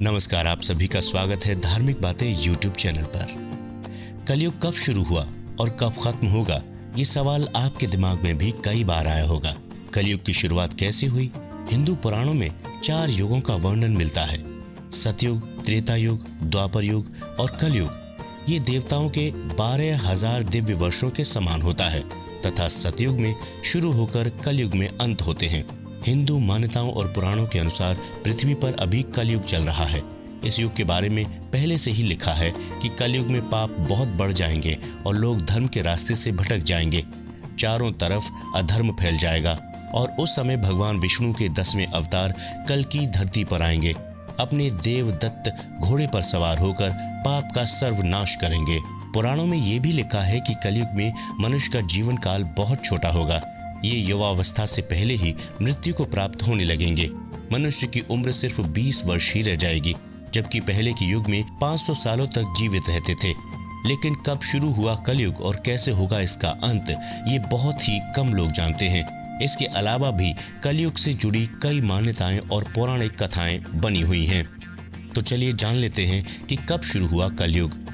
नमस्कार, आप सभी का स्वागत है धार्मिक बातें यूट्यूब चैनल पर। कलयुग कब शुरू हुआ और कब खत्म होगा, ये सवाल आपके दिमाग में भी कई बार आया होगा। कलयुग की शुरुआत कैसे हुई? हिंदू पुराणों में 4 युगों का वर्णन मिलता है। सतयुग, त्रेता युग, द्वापर युग और कलयुग। ये देवताओं के 12,000 दिव्य वर्षों के समान होता है तथा सतयुग में शुरू होकर कलयुग में अंत होते हैं। हिंदू मान्यताओं और पुराणों के अनुसार पृथ्वी पर अभी कलयुग चल रहा है। इस युग के बारे में पहले से ही लिखा है कि कलयुग में पाप बहुत बढ़ जाएंगे और लोग धर्म के रास्ते से भटक जाएंगे। चारों तरफ अधर्म फैल जाएगा और उस समय भगवान विष्णु के 10वें अवतार कल की धरती पर आएंगे। अपने देवदत्त घोड़े पर सवार होकर पाप का सर्वनाश करेंगे। पुराणों में ये भी लिखा है कि कलयुग में मनुष्य का जीवन काल बहुत छोटा होगा। ये युवावस्था से पहले ही मृत्यु को प्राप्त होने लगेंगे। मनुष्य की उम्र सिर्फ 20 वर्ष ही रह जाएगी, जबकि पहले के युग में 500 सालों तक जीवित रहते थे। लेकिन कब शुरू हुआ कलयुग और कैसे होगा इसका अंत, ये बहुत ही कम लोग जानते हैं। इसके अलावा भी कलयुग से जुड़ी कई मान्यताएं और पौराणिक कथाएं बनी हुई हैं। तो चलिए जान लेते हैं कि कब शुरू हुआ कलयुग।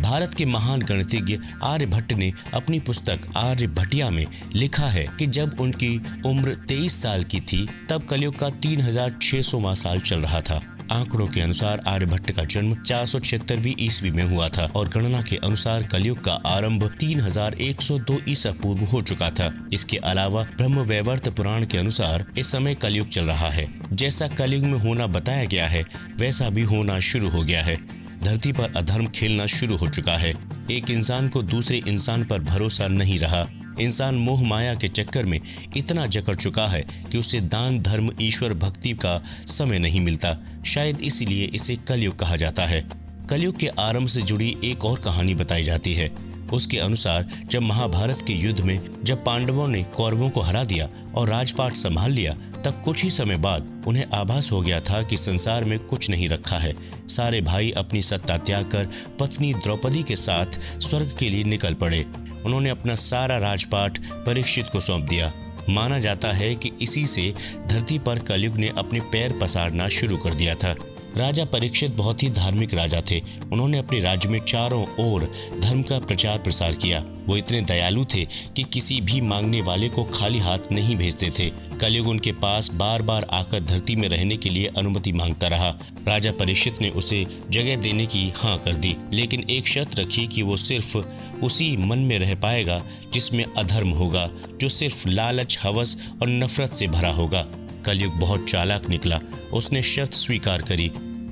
भारत के महान गणितज्ञ आर्यभट्ट ने अपनी पुस्तक आर्यभट्टिया में लिखा है कि जब उनकी उम्र 23 साल की थी तब कलयुग का 3600वां साल चल रहा था। आंकड़ों के अनुसार आर्यभट्ट का जन्म 476वीं ईस्वी में हुआ था और गणना के अनुसार कलयुग का आरंभ 3102 ईसा पूर्व हो चुका था। इसके अलावा ब्रह्मवैवर्त पुराण के अनुसार इस समय कलयुग चल रहा है। जैसा कलयुग में होना बताया गया है वैसा भी होना शुरू हो गया है। धरती पर अधर्म खेलना शुरू हो चुका है। एक इंसान को दूसरे इंसान पर भरोसा नहीं रहा। इंसान मोह माया के चक्कर में इतना जकड़ चुका है कि उसे दान, धर्म, ईश्वर भक्ति का समय नहीं मिलता। शायद इसीलिए इसे कलयुग कहा जाता है। कलयुग के आरंभ से जुड़ी एक और कहानी बताई जाती है। उसके अनुसार जब महाभारत के युद्ध में जब पांडवों ने कौरवों को हरा दिया और राजपाट संभाल लिया, तब कुछ ही समय बाद उन्हें आभास हो गया था कि संसार में कुछ नहीं रखा है। सारे भाई अपनी सत्ता त्याग कर पत्नी द्रौपदी के साथ स्वर्ग के लिए निकल पड़े। उन्होंने अपना सारा राजपाट परीक्षित को सौंप दिया। माना जाता है कि इसी से धरती पर कलयुग ने अपने पैर पसारना शुरू कर दिया था। राजा परीक्षित बहुत ही धार्मिक राजा थे। उन्होंने अपने राज्य में चारों ओर धर्म का प्रचार प्रसार किया। वो इतने दयालु थे कि किसी भी मांगने वाले को खाली हाथ नहीं भेजते थे। कलयुग उनके पास बार बार आकर धरती में रहने के लिए अनुमति मांगता रहा। राजा परीक्षित ने उसे जगह देने की हाँ कर दी, लेकिन एक शर्त रखी कि वो सिर्फ उसी मन में रह पाएगा जिसमें अधर्म होगा, जो सिर्फ लालच, हवस और नफरत से भरा होगा। कलयुग बहुत चालाक निकला। उसने शर्त स्वीकार करी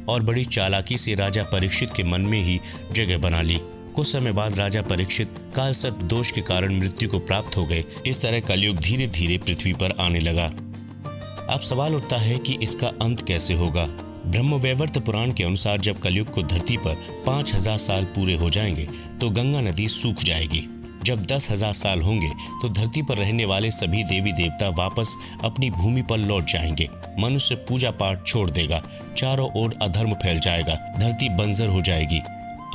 और बड़ी चालाकी से राजा परीक्षित के मन में ही जगह बना ली। कुछ समय बाद राजा परीक्षित कालसर्प दोष के कारण मृत्यु को प्राप्त हो गए। इस तरह कलयुग धीरे धीरे पृथ्वी पर आने लगा। अब सवाल उठता है कि इसका अंत कैसे होगा। ब्रह्मवैवर्त पुराण के अनुसार जब कलयुग को धरती पर 5000 साल पूरे हो जाएंगे तो गंगा नदी सूख जाएगी। जब 10,000 साल होंगे तो धरती पर रहने वाले सभी देवी देवता वापस अपनी भूमि पर लौट जाएंगे। मनुष्य पूजा पाठ छोड़ देगा। चारों ओर अधर्म फैल जाएगा। धरती बंजर हो जाएगी।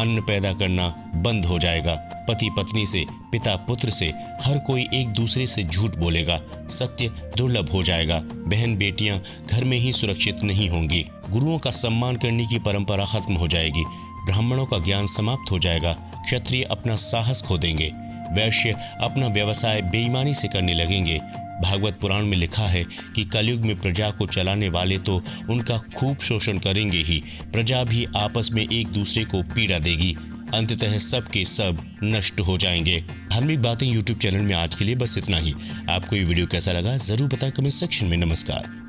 अन्न पैदा करना बंद हो जाएगा। पति पत्नी से, पिता पुत्र से, हर कोई एक दूसरे से झूठ बोलेगा। सत्य दुर्लभ हो जाएगा। बहन बेटियां घर में ही सुरक्षित नहीं होंगी। गुरुओं का सम्मान करने की परंपरा खत्म हो जाएगी। ब्राह्मणों का ज्ञान समाप्त हो जाएगा। क्षत्रिय अपना साहस खो देंगे। वैश्य अपना व्यवसाय बेईमानी से करने लगेंगे। भागवत पुराण में लिखा है कि कलयुग में प्रजा को चलाने वाले तो उनका खूब शोषण करेंगे ही, प्रजा भी आपस में एक दूसरे को पीड़ा देगी। अंततः सब के सब नष्ट हो जाएंगे। धार्मिक बातें यूट्यूब चैनल में आज के लिए बस इतना ही। आपको ये वीडियो कैसा लगा जरूर बताएं कमेंट सेक्शन में। नमस्कार।